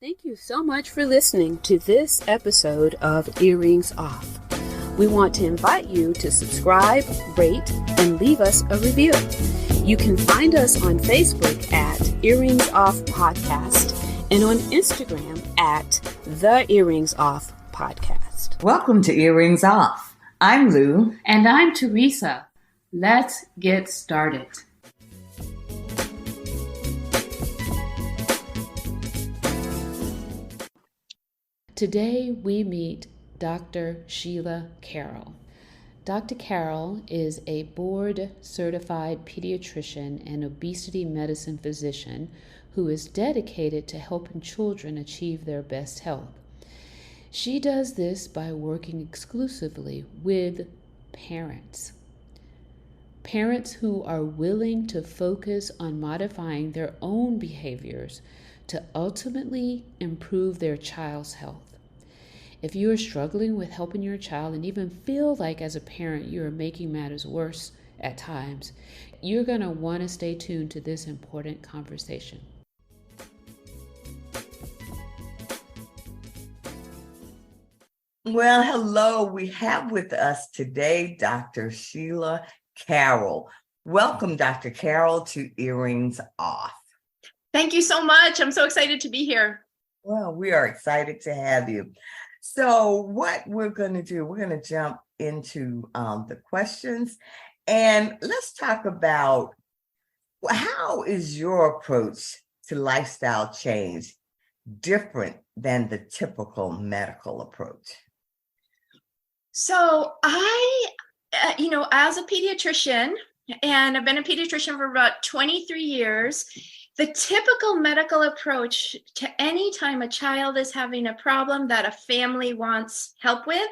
Thank you so much for listening to this episode of Earrings Off. We want to invite you to subscribe, rate, and leave us a review. You can find us on Facebook at Earrings Off Podcast and on Instagram at The Earrings Off Podcast. Welcome to Earrings Off. I'm Lou. And I'm Teresa. Let's get started. Today we meet Dr. Sheila Carroll. Dr. Carroll is a board-certified pediatrician and obesity medicine physician who is dedicated to helping children achieve their best health. She does this by working exclusively with parents. Parents who are willing to focus on modifying their own behaviors to ultimately improve their child's health. If you are struggling with helping your child and even feel like as a parent you are making matters worse at times, you're going to want to stay tuned to this important conversation. Well, hello. We have with us today Dr. Sheila Carroll. Welcome, Dr. Carroll, to Earrings Off. Thank you so much. I'm so excited to be here. Well, we are excited to have you. So what we're going to do, we're going to jump into the questions, and let's talk about how is your approach to lifestyle change different than the typical medical approach? So I, as a pediatrician, and I've been a pediatrician for about 23 years, the typical medical approach to any time a child is having a problem that a family wants help with,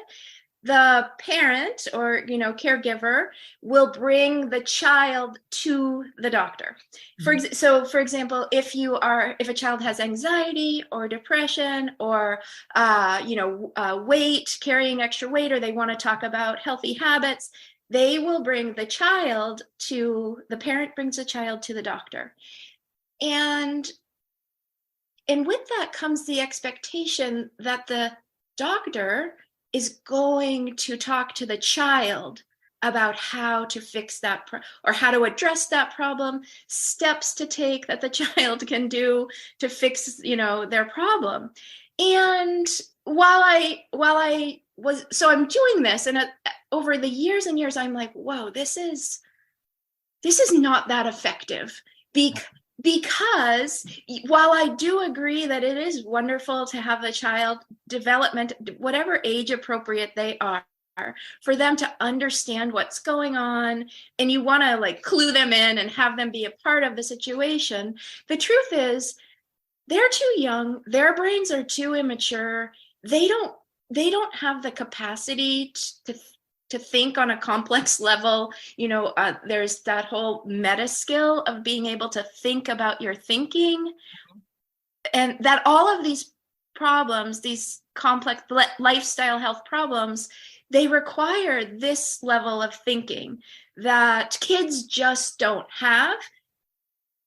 the parent or caregiver will bring the child to the doctor. Mm-hmm. For example, if a child has anxiety or depression or weight, carrying extra weight, or they want to talk about healthy habits, they will bring the parent brings the child to the doctor. And with that comes the expectation that the doctor is going to talk to the child about how to fix that or how to address that problem, steps to take that the child can do to fix, their problem. And I'm doing this, and over the years and years, I'm like, whoa, this is not that effective. Because while I do agree that it is wonderful to have the child development, whatever age appropriate they are, for them to understand what's going on, and you want to clue them in and have them be a part of the situation, the truth is they're too young, their brains are too immature, they don't have the capacity to think on a complex level. There's that whole meta skill of being able to think about your thinking, and that all of these problems, these complex lifestyle health problems, they require this level of thinking that kids just don't have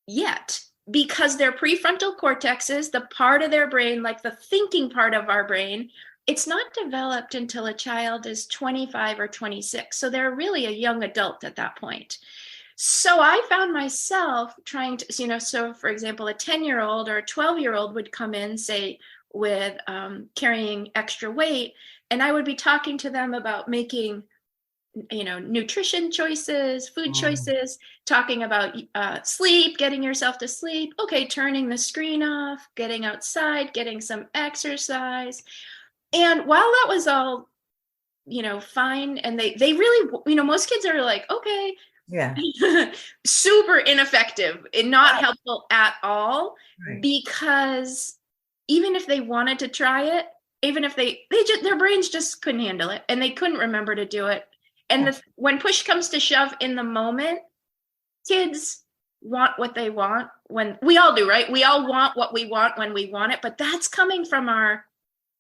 yet, because their prefrontal cortexes, the part of their brain, like the thinking part of our brain, it's not developed until a child is 25 or 26. So they're really a young adult at that point. So I found myself trying to, so for example, a 10-year-old or a 12-year-old would come in, say, with carrying extra weight, and I would be talking to them about making, nutrition choices, food choices, talking about sleep, getting yourself to sleep, okay, turning the screen off, getting outside, getting some exercise. And while that was all, fine, and they really, most kids are like, okay, yeah, super ineffective and not helpful at all, right. Because even if they wanted to try it, even if their brains just couldn't handle it, and they couldn't remember to do it. And when push comes to shove in the moment, kids want what they want when we all do, right? We all want what we want when we want it, but that's coming from our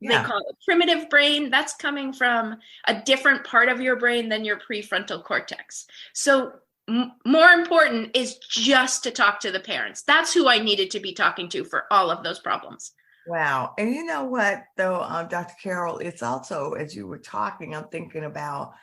they call it primitive brain. That's coming from a different part of your brain than your prefrontal cortex. So more important is just to talk to the parents. That's who I needed to be talking to for all of those problems. Wow. And you know what, though, Dr. Carroll, it's also, as you were talking, I'm thinking about,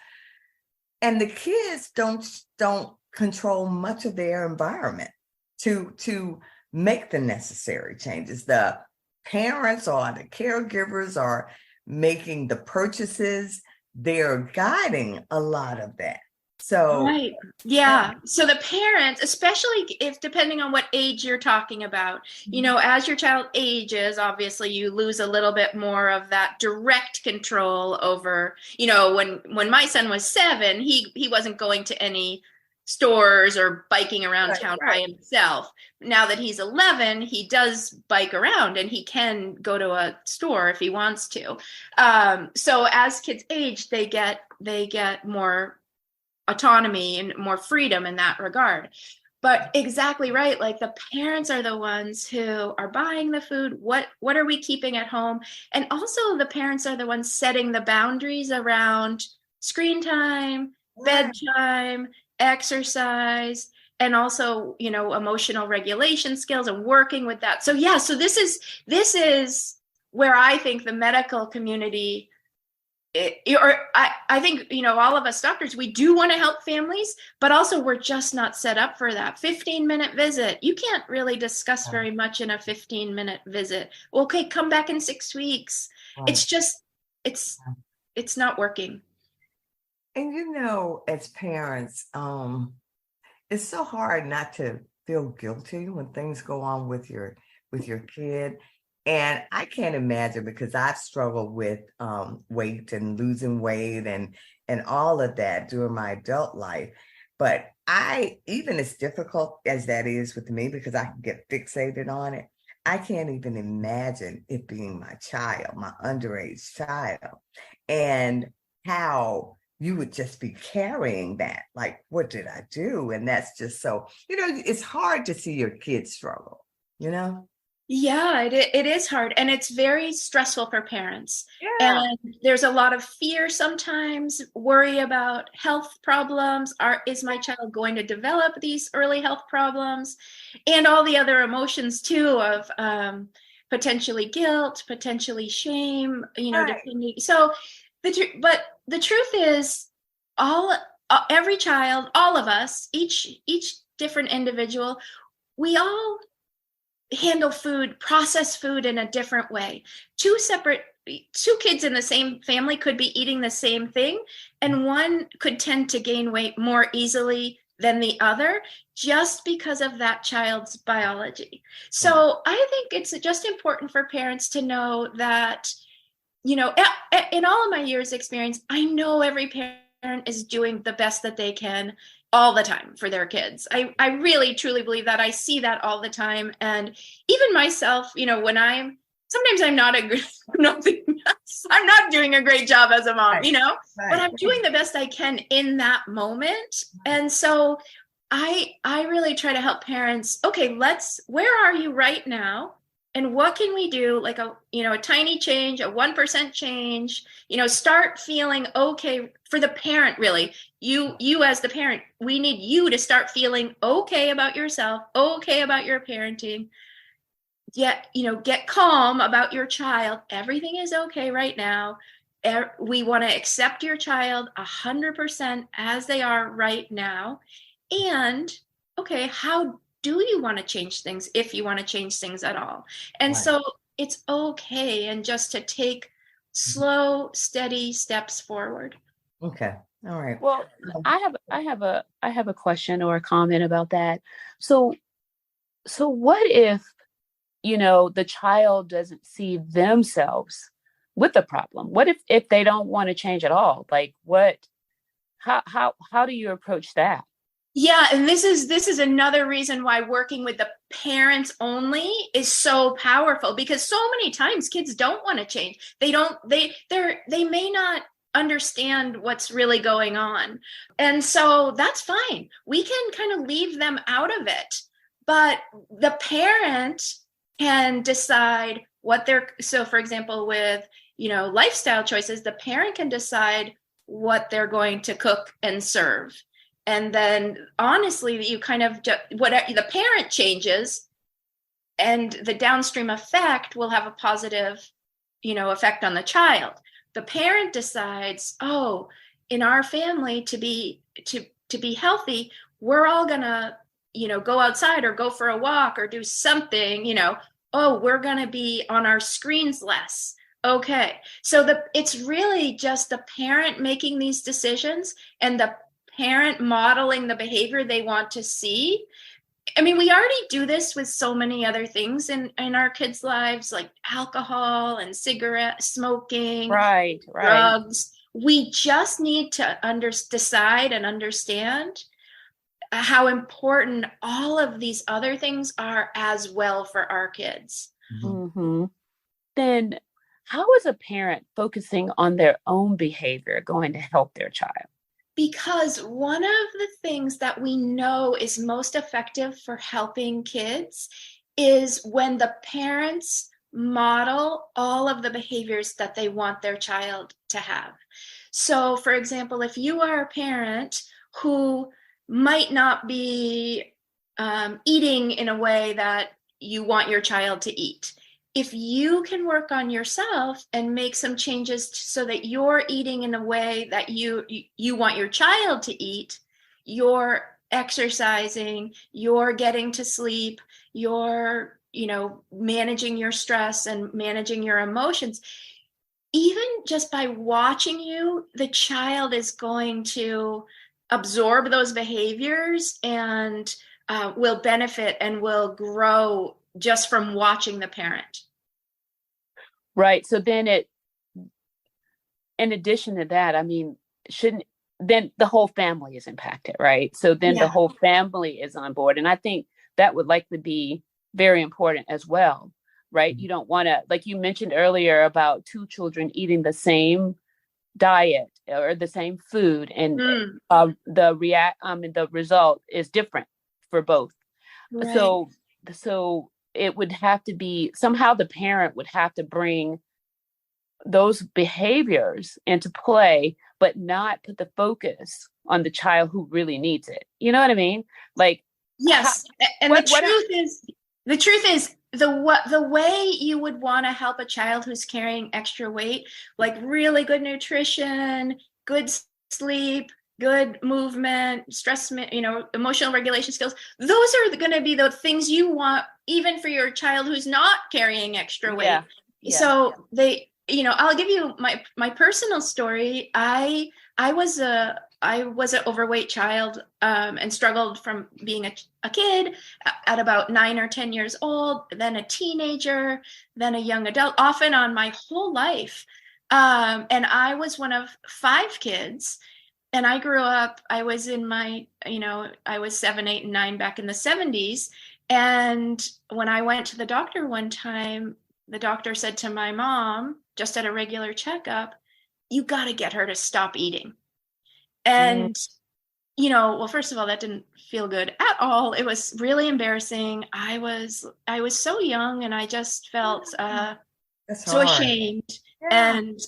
and the kids don't control much of their environment to make the necessary changes. The parents or the caregivers are making the purchases. They're guiding a lot of that. So, Right. Yeah. So the parents, especially if depending on what age you're talking about, as your child ages, obviously you lose a little bit more of that direct control over, when my son was 7, he wasn't going to any stores or biking around town by himself. Now that he's 11, he does bike around and he can go to a store if he wants to. So as kids age, they get more autonomy and more freedom in that regard. But exactly right, like the parents are the ones who are buying the food. What are we keeping at home? And also the parents are the ones setting the boundaries around screen time, bedtime, exercise, and also, emotional regulation skills and working with that. So yeah, so this is where I think the medical community, I think, all of us doctors, we do want to help families, but also we're just not set up for that 15-minute visit. You can't really discuss very much in a 15-minute visit. Okay, come back in 6 weeks. It's just, it's not working. And as parents, it's so hard not to feel guilty when things go on with your kid. And I can't imagine, because I've struggled with weight and losing weight and all of that during my adult life. But even as difficult as that is with me, because I can get fixated on it, I can't even imagine it being my child, my underage child, and how you would just be carrying that. Like, what did I do? And that's just so, it's hard to see your kids struggle, Yeah, it is hard, and it's very stressful for parents. Yeah. And there's a lot of fear sometimes, worry about health problems. Is my child going to develop these early health problems? And all the other emotions too of potentially guilt, potentially shame, depending. So but the truth is, every child, all of us, each different individual, we all handle food, process food in a different way. Two kids in the same family could be eating the same thing, and one could tend to gain weight more easily than the other just because of that child's biology. So I think it's just important for parents to know that, in all of my years' experience, I know every parent is doing the best that they can all the time for their kids. I really truly believe that. I see that all the time. And even myself, sometimes I'm not doing a great job as a mom, but I'm doing the best I can in that moment. And so I really try to help parents. Okay, where are you right now? And what can we do? Like a tiny change, a 1% change, start feeling okay for the parent, really. You as the parent, we need you to start feeling okay about yourself, okay about your parenting. Get calm about your child. Everything is okay right now. We want to accept your child 100% as they are right now. And okay, how do you want to change things, if you want to change things at all? And so it's okay, and just to take slow, steady steps forward. Okay. All right. Well, I have a question or a comment about that. So what if, the child doesn't see themselves with the problem? What if they don't want to change at all? Like how do you approach that? Yeah, and this is another reason why working with the parents only is so powerful, because so many times kids don't want to change. They may not understand what's really going on. And so that's fine. We can kind of leave them out of it. But the parent can decide so for example, with, lifestyle choices, the parent can decide what they're going to cook and serve. And then honestly, you kind of, whatever the parent changes, and the downstream effect will have a positive, effect on the child. The parent decides, oh, in our family, to be healthy, we're all gonna, go outside or go for a walk or do something, oh, we're gonna be on our screens less. Okay. So it's really just the parent making these decisions and the parent modeling the behavior they want to see. I mean, we already do this with so many other things in our kids' lives, like alcohol and cigarette smoking, Right. drugs. We just need to decide and understand how important all of these other things are as well for our kids. Mm-hmm. Then how is a parent focusing on their own behavior going to help their child? Because one of the things that we know is most effective for helping kids is when the parents model all of the behaviors that they want their child to have. So, for example, if you are a parent who might not be eating in a way that you want your child to eat, if you can work on yourself and make some changes so that you're eating in a way that you want your child to eat, you're exercising, you're getting to sleep, you're, managing your stress and managing your emotions, even just by watching you, the child is going to absorb those behaviors and will benefit and will grow just from watching the parent. Right. So then in addition to that, I mean, then the whole family is impacted, right? So then the whole family is on board. And I think that would likely be very important as well, right? You don't want to, like you mentioned earlier about two children eating the same diet or the same food, and the result is different for both. Right. So it would have to be somehow the parent would have to bring those behaviors into play, but not put the focus on the child who really needs it. You know what I mean? Like, yes. And the truth is the way you would want to help a child who's carrying extra weight, like really good nutrition, good sleep, good movement, stress, emotional regulation skills. Those are going to be the things you want, even for your child who's not carrying extra weight. Yeah. So I'll give you my personal story. I was an overweight child and struggled from being a kid at about 9 or 10 years old, then a teenager, then a young adult, off and on my whole life. And I was one of 5 kids. And I grew up, I was in I was 7, 8, and 9 back in the 70s. And when I went to the doctor one time, the doctor said to my mom, just at a regular checkup, you got to get her to stop eating. And, well, first of all, that didn't feel good at all. It was really embarrassing. I was so young, and I just felt so ashamed. Yeah. And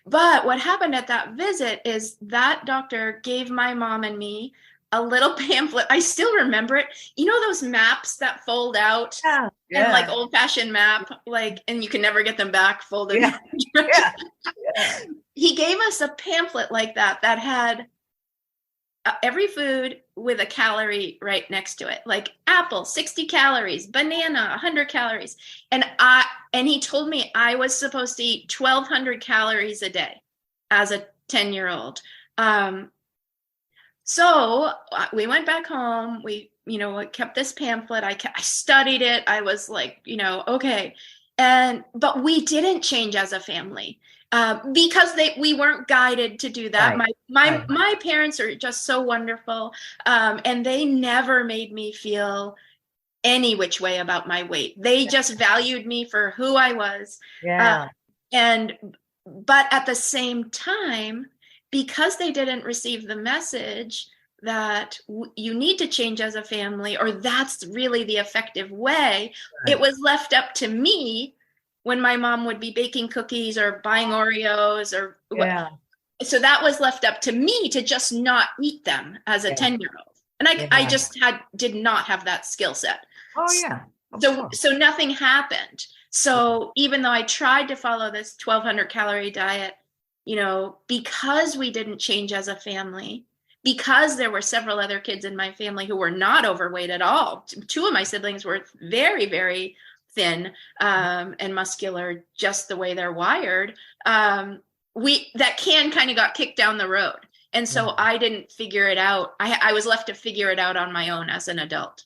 but what happened at that visit is that doctor gave my mom and me a little pamphlet. I still remember it. You know those maps that fold out? Yeah. And like old-fashioned map, and you can never get them back folded. Yeah. Yeah. He gave us a pamphlet like that had every food with a calorie right next to it, like apple, 60 calories, banana, 100 calories. And he told me I was supposed to eat 1,200 calories a day as a 10-year-old. So we went back home. We, kept this pamphlet. I studied it. I was like, okay. But we didn't change as a family. Because we weren't guided to do that. Right. My parents are just so wonderful, and they never made me feel any which way about my weight. They just valued me for who I was. Yeah. But at the same time, because they didn't receive the message that you need to change as a family, or that's really the effective way, right, it was left up to me when my mom would be baking cookies or buying Oreos or so that was left up to me to just not eat them as a 10-year-old. And I just did not have that skill set. Oh yeah. Of So course. so nothing happened. So even though I tried to follow this 1,200 calorie diet, because we didn't change as a family, because there were several other kids in my family who were not overweight at all. Two of my siblings were very, very thin and muscular, just the way they're wired. That can kind of got kicked down the road. And so I didn't figure it out. I was left to figure it out on my own as an adult.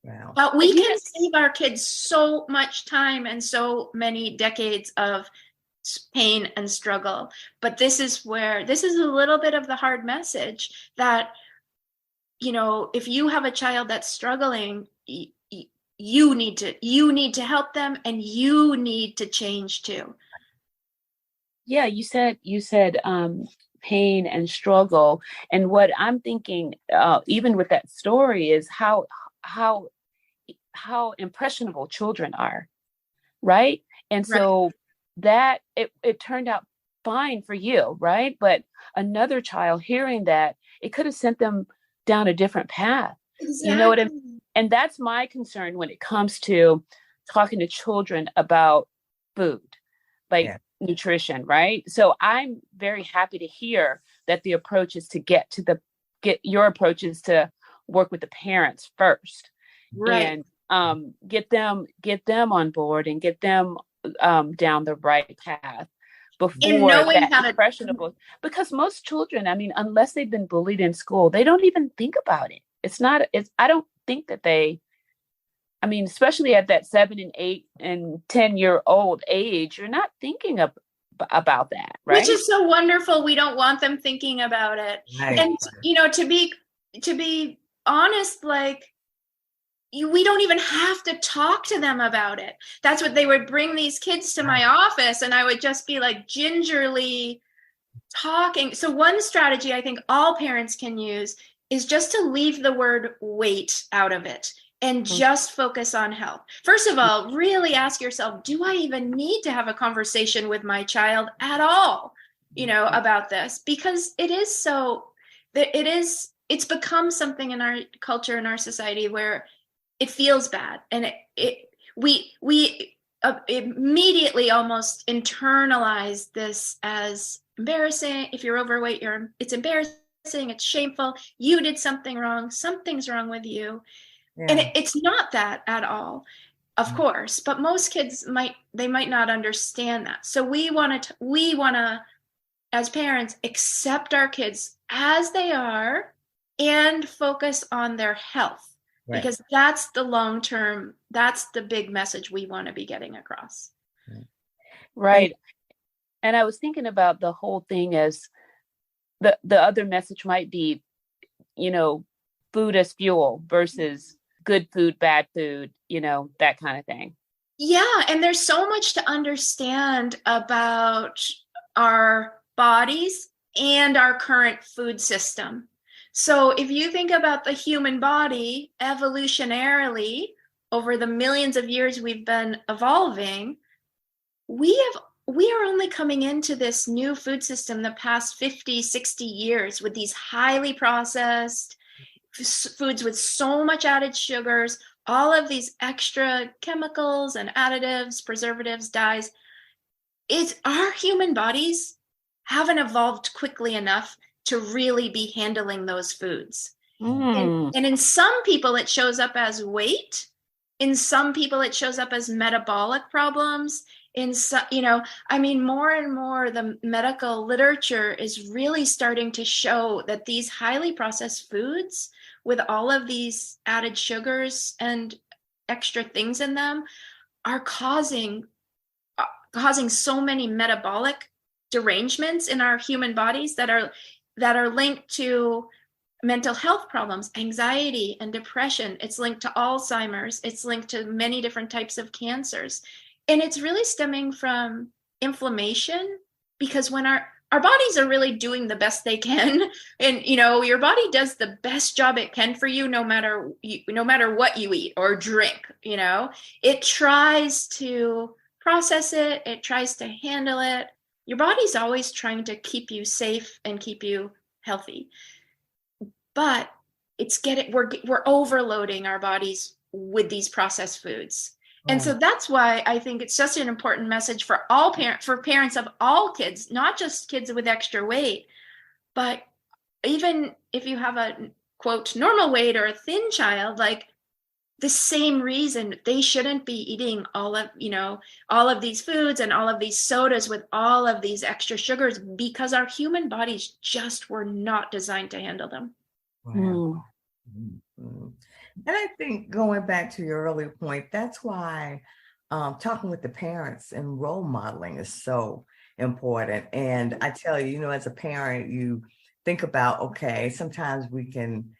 Wow. But we can save our kids so much time and so many decades of pain and struggle. But this is a little bit of the hard message that, if you have a child that's struggling, you need to help them, and you need to change too. Yeah, you said pain and struggle, and what I'm thinking, even with that story, is how impressionable children are, right? And so that it turned out fine for you, right? But another child hearing that, it could have sent them down a different path. Exactly. You know what I mean? And that's my concern when it comes to talking to children about food, like nutrition, right? So I'm very happy to hear that the approach is to get your approach is to work with the parents first, right? And get them on board and get them down the right path before that impressionable. Because most children, I mean, unless they've been bullied in school, they don't even think about it. I don't think that I mean, especially at that 7 and 8 and 10-year-old age, you're not thinking about that, right? Which is so wonderful. We don't want them thinking about it. Right. And, to be honest, like, we don't even have to talk to them about it. That's what they would bring these kids to my office, and I would just be like gingerly talking. So one strategy I think all parents can use is just to leave the word weight out of it and just focus on health. First of all, really ask yourself, do I even need to have a conversation with my child at all, about this? Because it's become something in our culture, in our society, where it feels bad, and we immediately almost internalize this as embarrassing. If you're overweight, it's embarrassing, it's shameful, you did something wrong, something's wrong with you. And it's not that at all, of course, but most kids might not understand that. So we want to, as parents, accept our kids as they are and focus on their health. Right. Because that's the long-term, that's the big message we want to be getting across. Right. And I was thinking about the whole thing as the other message might be, food as fuel versus good food, bad food, that kind of thing. Yeah. And there's so much to understand about our bodies and our current food system. So if you think about the human body evolutionarily over the millions of years we've been evolving, we are only coming into this new food system the past 50, 60 years with these highly processed foods with so much added sugars, all of these extra chemicals and additives, preservatives, dyes. Our human bodies haven't evolved quickly enough to really be handling those foods. And in some people, it shows up as weight. In some people, it shows up as metabolic problems. In some, more and more, the medical literature is really starting to show that these highly processed foods with all of these added sugars and extra things in them are causing so many metabolic derangements in our human bodies that are linked to mental health problems, anxiety and depression. It's linked to Alzheimer's. It's linked to many different types of cancers. And it's really stemming from inflammation, because when our bodies are really doing the best they can, and your body does the best job it can for you, no matter what you eat or drink, it tries to process it, it tries to handle it. Your body's always trying to keep you safe and keep you healthy. But we're overloading our bodies with these processed foods. And so that's why I think it's just an important message for all parents of all kids, not just kids with extra weight, but even if you have a quote normal weight or a thin child, like the same reason they shouldn't be eating all of these foods and all of these sodas with all of these extra sugars, because our human bodies just were not designed to handle them. Wow. Mm-hmm. And I think going back to your earlier point, that's why talking with the parents and role modeling is so important. And I tell you, as a parent, you think about, okay, sometimes we can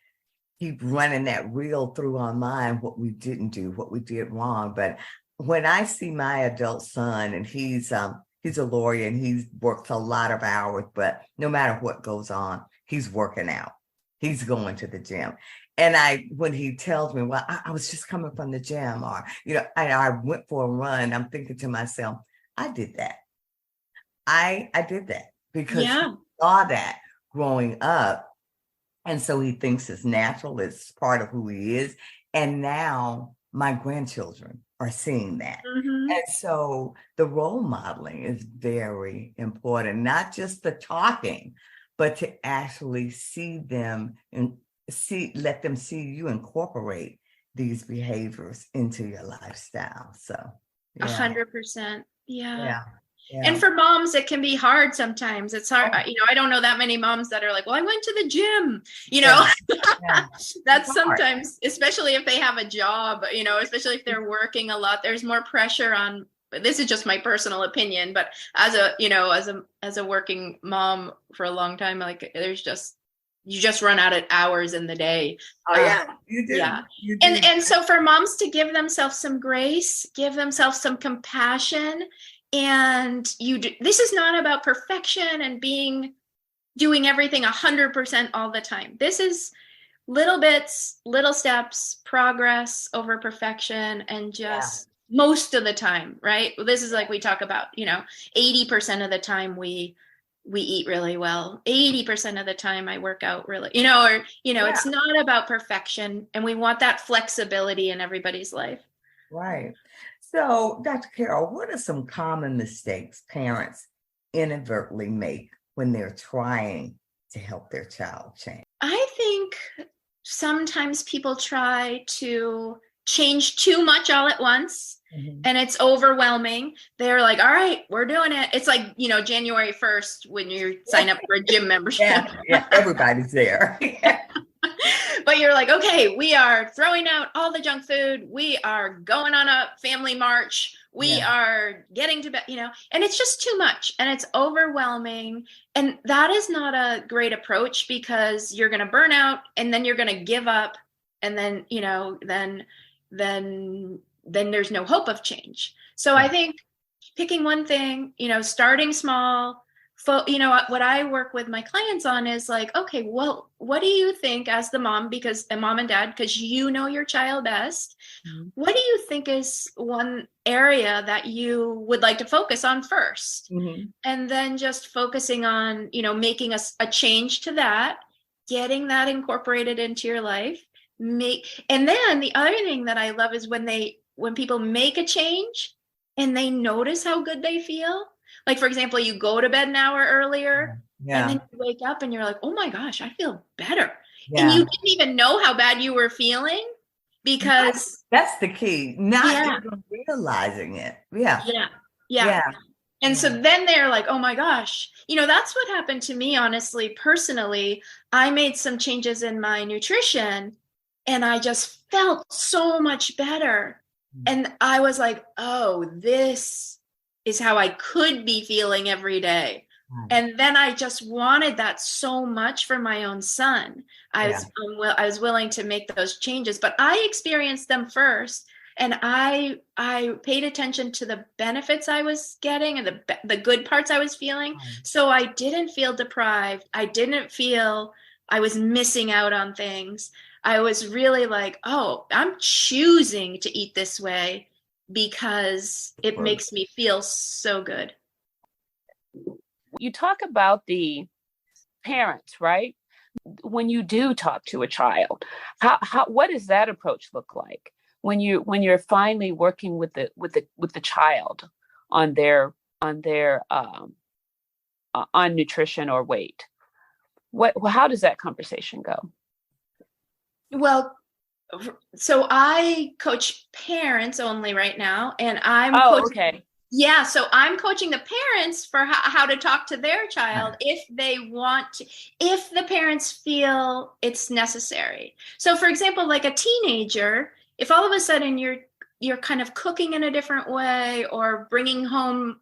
keep running that reel through our mind, what we didn't do, what we did wrong. But when I see my adult son, and he's a lawyer and he works a lot of hours, but no matter what goes on, he's working out. He's going to the gym. And when he tells me, well, I was just coming from the gym, or, I went for a run, I'm thinking to myself, I did that. I did that because he saw that growing up. And so he thinks it's natural, it's part of who he is. And now my grandchildren are seeing that. Mm-hmm. And so the role modeling is very important, not just the talking, but to actually see them and let them see you incorporate these behaviors into your lifestyle. So 100%. Yeah. And for moms, it can be hard sometimes. It's hard. I don't know that many moms that are like, well, I went to the gym, That's sometimes, especially if they have a job, especially if they're working a lot, there's more pressure on. This is just my personal opinion, but as a working mom for a long time, like you just run out of hours in the day. You do. Yeah. You do. And so for moms to give themselves some grace, give themselves some compassion, and this is not about perfection and doing everything 100% all the time. This is little bits, little steps, progress over perfection, and just most of the time, right? This is like we talk about, 80% of the time we eat really well. 80% of the time I work out really, it's not about perfection, and we want that flexibility in everybody's life. Right. So, Dr. Carroll, what are some common mistakes parents inadvertently make when they're trying to help their child change? I think sometimes people try to change too much all at once. Mm-hmm. And it's overwhelming. They're like, all right, we're doing it. It's like, January 1st when you sign up for a gym membership. Yeah, everybody's there. But you're like, okay, we are throwing out all the junk food. We are going on a family march. We are getting to bed, and it's just too much, and it's overwhelming. And that is not a great approach, because you're going to burn out, and then you're going to give up. And then, then there's no hope of change. So I think picking one thing, starting small, what I work with my clients on is like, okay, well, what do you think as the mom, mom and dad, because your child best, what do you think is one area that you would like to focus on first? Mm-hmm. And then just focusing on, making a change to that, getting that incorporated into your life. And then the other thing that I love is when people make a change and they notice how good they feel. Like, for example, you go to bed an hour earlier and then you wake up and you're like, oh my gosh, I feel better. Yeah. And you didn't even know how bad you were feeling, because that's the key. Not even realizing it. Yeah. And so then they're like, oh my gosh, that's what happened to me, honestly, personally. I made some changes in my nutrition and I just felt so much better. And I was like, oh, this is how I could be feeling every day. And then I just wanted that so much for my own son. I was willing to make those changes, but I experienced them first. And I paid attention to the benefits I was getting and the good parts I was feeling. So I didn't feel deprived. I didn't feel I was missing out on things. I was really like, oh, I'm choosing to eat this way because it makes me feel so good. You talk about the parents, right? When you do talk to a child, what does that approach look like? when you're finally working with the child on their on nutrition or weight? How does that conversation go? Well, so I coach parents only right now, and I'm okay. Yeah, so I'm coaching the parents for how to talk to their child if they want to, if the parents feel it's necessary. So for example, like a teenager, if all of a sudden you're kind of cooking in a different way or bringing home,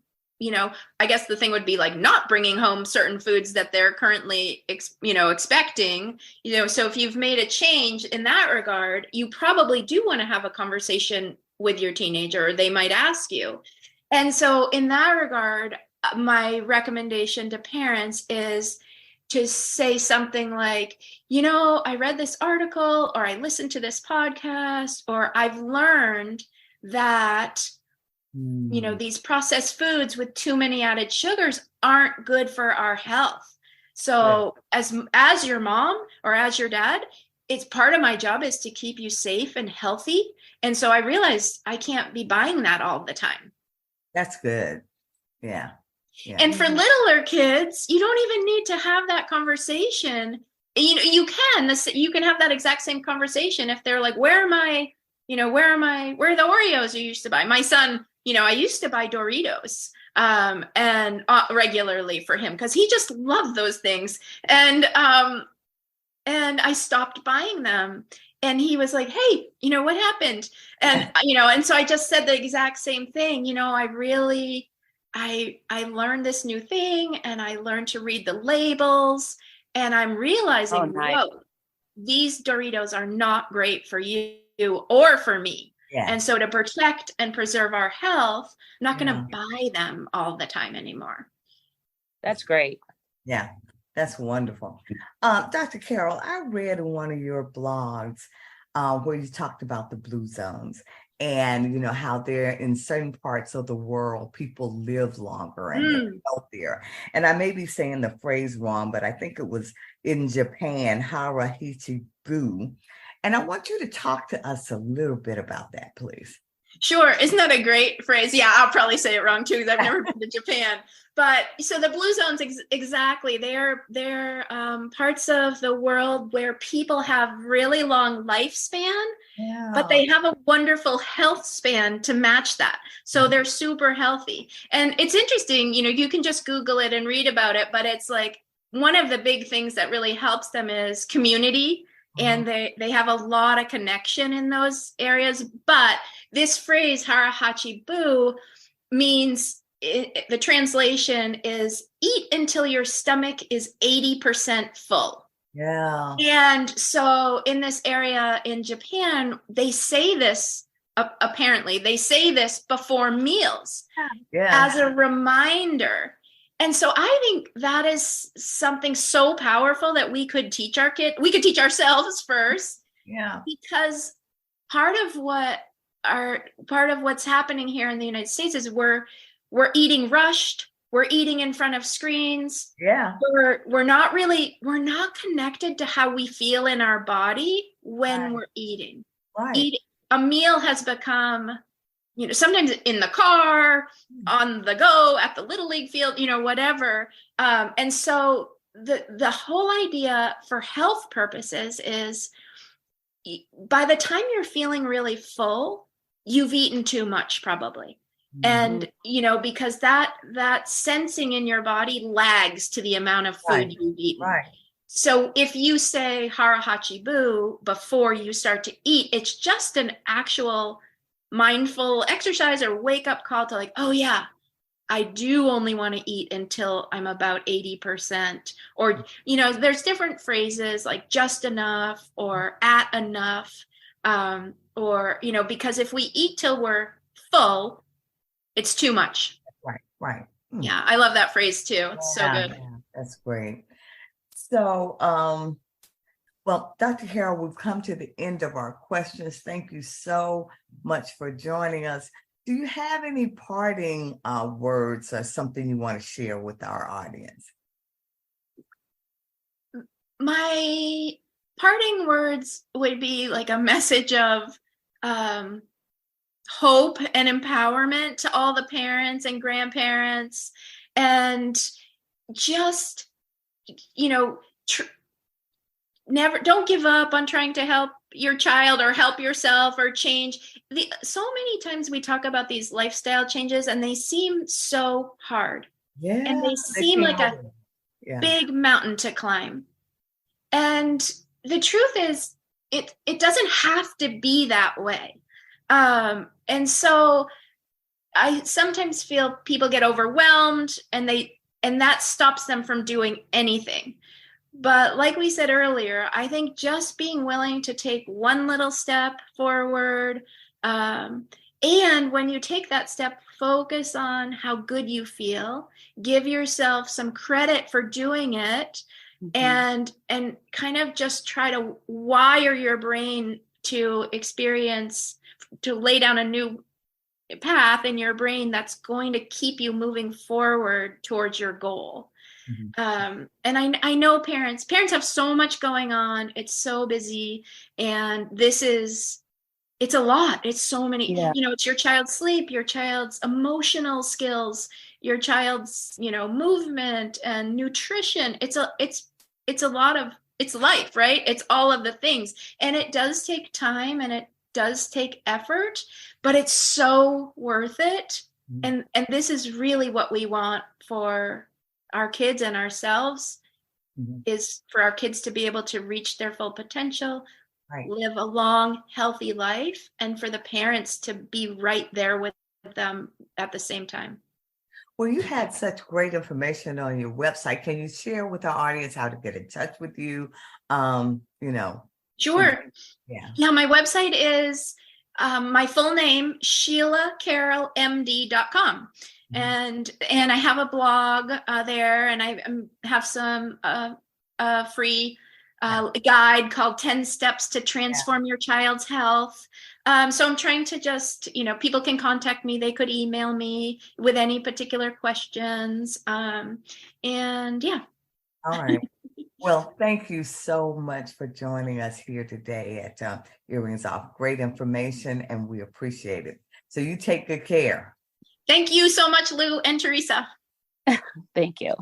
I guess the thing would be like not bringing home certain foods that they're currently expecting, so if you've made a change in that regard, you probably do want to have a conversation with your teenager, or they might ask you. And so in that regard, my recommendation to parents is to say something like, I read this article, or I listened to this podcast, or I've learned that, these processed foods with too many added sugars aren't good for our health. So as your mom or as your dad, it's part of my job is to keep you safe and healthy. And so I realized I can't be buying that all the time. That's good. Yeah. And for littler kids, you don't even need to have that conversation. You can have that exact same conversation if they're like, where are the Oreos you used to buy? My son, I used to buy Doritos and regularly for him because he just loved those things. And I stopped buying them. And he was like, hey, what happened? And, and so I just said the exact same thing. I learned this new thing, and I learned to read the labels, and I'm realizing, whoa, these Doritos are not great for you or for me. Yeah. And so to protect and preserve our health, I'm not going to buy them all the time anymore. That's great. Yeah. That's wonderful. Dr. Carroll, I read in one of your blogs where you talked about the blue zones and, how they're in certain parts of the world, people live longer and they're healthier. And I may be saying the phrase wrong, but I think it was in Japan, harahichi-bu. And I want you to talk to us a little bit about that, please. Sure. Isn't that a great phrase? Yeah, I'll probably say it wrong too, because I've never been to Japan. But so the blue zones, exactly, they're parts of the world where people have really long lifespan, but they have a wonderful health span to match that. So they're super healthy. And it's interesting, you can just Google it and read about it, but it's like one of the big things that really helps them is community. And they have a lot of connection in those areas. But this phrase, harahachi-bu, means the translation is eat until your stomach is 80% full. Yeah. And so in this area in Japan, they say this, apparently, they say this before meals as a reminder. And so I think that is something so powerful that we could teach our kids. We could teach ourselves first. Yeah. Because part of what's happening here in the United States is we're eating rushed. We're eating in front of screens. Yeah. We're not connected to how we feel in our body when we're eating. Right. A meal has become, sometimes in the car, on the go, at the Little League field, whatever. And so the whole idea for health purposes is by the time you're feeling really full, you've eaten too much probably. And, because that sensing in your body lags to the amount of food you've eaten. Right. So if you say harahachi-bu before you start to eat, it's just an actual mindful exercise or wake up call to like, oh yeah, I do only want to eat until I'm about 80%. Or, there's different phrases like just enough or at enough. Or, because if we eat till we're full, it's too much. Right. Yeah, I love that phrase too. It's so good. Yeah, that's great. So, well, Dr. Carroll, we've come to the end of our questions. Thank you so much for joining us. Do you have any parting words or something you want to share with our audience? My parting words would be like a message of hope and empowerment to all the parents and grandparents, and just, don't give up on trying to help your child or help yourself or change. So many times we talk about these lifestyle changes and they seem so hard. Yeah. And they seem like a big mountain to climb. And the truth is, it doesn't have to be that way. And so I sometimes feel people get overwhelmed and that stops them from doing anything. But like we said earlier, I think just being willing to take one little step forward, and when you take that step, focus on how good you feel, give yourself some credit for doing it, and kind of just try to wire your brain to lay down a new path in your brain that's going to keep you moving forward towards your goal. And I know parents have so much going on. It's so busy, and it's a lot. It's so many, it's your child's sleep, your child's emotional skills, your child's, movement and nutrition. It's life, right? It's all of the things. And it does take time and it does take effort, but it's so worth it. And this is really what we want for our kids and ourselves, is for our kids to be able to reach their full potential, live a long, healthy life, and for the parents to be right there with them at the same time. Well, you had such great information on your website. Can you share with our audience how to get in touch with you? Sure. Yeah, my website is my full name, SheilaCarrollMD.com. And I have a blog there, and I have some free guide called 10 Steps to Transform Your Child's Health. So I'm trying to just, people can contact me. They could email me with any particular questions. And yeah. All right. Well, thank you so much for joining us here today at Earrings Off. Great information, and we appreciate it. So you take good care. Thank you so much, Lou and Teresa. Thank you.